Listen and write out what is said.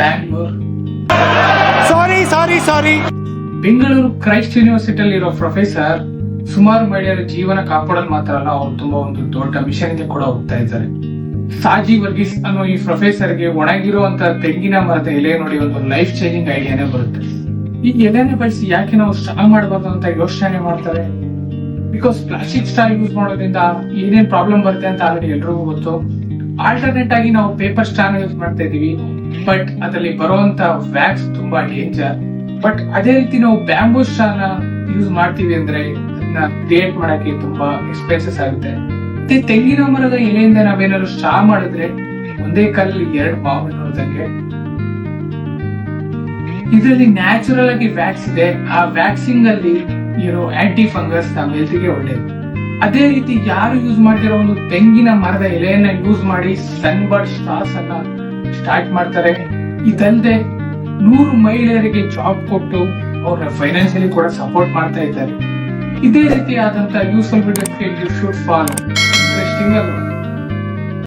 ಬ್ಯಾಂಗ್ಳೂರ್. ಸಾರಿ Bengaluru Christ ಯೂನಿವರ್ಸಿಟಿಯಲ್ಲಿ ಇರೋ professor ಸುಮಾರು ಮಹಿಳೆಯರ ಜೀವನ ಕಾಪಾಡೋದು ಮಾತ್ರ ಅಲ್ಲ, ಅವ್ರು ತುಂಬಾ ಒಂದು ದೊಡ್ಡ ಮಿಷನ್ ಗೆ ಕೂಡ ಹೋಗ್ತಾ ಇದ್ದಾರೆ. ಸಾಜಿ ವರ್ಗೀಸ್ ಅನ್ನೋ ಈ ಪ್ರೊಫೆಸರ್ಗೆ ಒಣಗಿರುವಂತ ತೆಂಗಿನ ಮರದ ಎಲೆ ನೋಡಿ ಒಂದು ಲೈಫ್ ಚೇಂಜಿಂಗ್ ಐಡಿಯಾನೇ ಬರುತ್ತೆ. ಈ ಎಲೆನೆ ಬಳಸಿ ಯಾಕೆ ನಾವು ಸ್ಟ್ರಾ ಮಾಡಬಾರ್ದು ಅಂತ ಯೋಚನೆ ಮಾಡ್ತಾರೆ. ಬಿಕಾಸ್ ಪ್ಲಾಸ್ಟಿಕ್ ಸ್ಟ್ರಾ ಯೂಸ್ ಮಾಡೋದ್ರಿಂದ ಏನೇನ್ ಪ್ರಾಬ್ಲಮ್ ಬರುತ್ತೆ ಅಂತ ಆಲ್ರೆಡಿ ಎಲ್ರಿಗೂ ಗೊತ್ತು. ಆಲ್ಟರ್ನೇಟ್ ಆಗಿ ನಾವು ಪೇಪರ್ ಸ್ಟ್ರಾನ ಯೂಸ್ ಮಾಡ್ತಾ ಇದೀವಿ, ಬಟ್ ಅದರಲ್ಲಿ ಬರುವಂತ ವ್ಯಾಕ್ಸ್ ತುಂಬಾ ಡೇಂಜರ್. ಬಟ್ ಅದೇ ರೀತಿ ನಾವು ಬ್ಯಾಂಬೂ ಸ್ಟ್ರಾನ ಯೂಸ್ ಮಾಡ್ತೀವಿ ಅಂದ್ರೆ ಅದನ್ನ ಕ್ರಿಯೇಟ್ ಮಾಡಕ್ಕೆ ತುಂಬಾ ಎಕ್ಸ್ಪೆನ್ಸಸ್ ಆಗುತ್ತೆ. ಮತ್ತೆ ತೆಂಗಿನ ಮರದ ಎಲೆಯಿಂದ ನಾವೇನಾದ್ರು ಸ್ಟ್ರಾ ಮಾಡಿದ್ರೆ ಒಂದೇ ಕಲ್ಲಲ್ಲಿ 2 ಬಾಂಬ್ ನೋಡ್ದಂಗೆ. ಇದರಲ್ಲಿ ನ್ಯಾಚುರಲ್ ಆಗಿ ವ್ಯಾಕ್ಸ್ ಇದೆ. ಆ ವ್ಯಾಕ್ಸಿಂಗ್ ಅಲ್ಲಿ ಇರೋ ಆಂಟಿ ಫಂಗಸ್ ನಮ್ಮ ಹೆಲ್ತ್ಗೆ ಒಳ್ಳೇದು. ಅದೇ ರೀತಿ ಯಾರು ಯೂಸ್ ಮಾಡ್ತಿರೋ ಒಂದು ತೆಂಗಿನ ಮರದ ಎಲೆಯನ್ನ ಯೂಸ್ ಮಾಡಿ ಸನ್ಬರ್ಡ್ ಸ್ಟ್ರಾಸ್ ಅನ್ನ ಸ್ಟಾರ್ಟ್ ಮಾಡ್ತಾರೆ. ಇದಲ್ಲದೆ 100 ಮಹಿಳೆಯರಿಗೆ ಜಾಬ್ ಕೊಟ್ಟು ಅವ್ರ ಫೈನಾನ್ಷಿಯಲಿ ಕೂಡ ಸಪೋರ್ಟ್ ಮಾಡ್ತಾ ಇದ್ದಾರೆ. ಇದೇ ರೀತಿ ಆದಂತ ಯೂಸ್ಫುಲ್ ವಿಡಿಯೋಸ್ಗೆ ಯು ಶುಡ್ ಫಾಲೋ. ಇಂಟ್ರೆಸ್ಟಿಂಗ್ ಅಲ್ವಾ?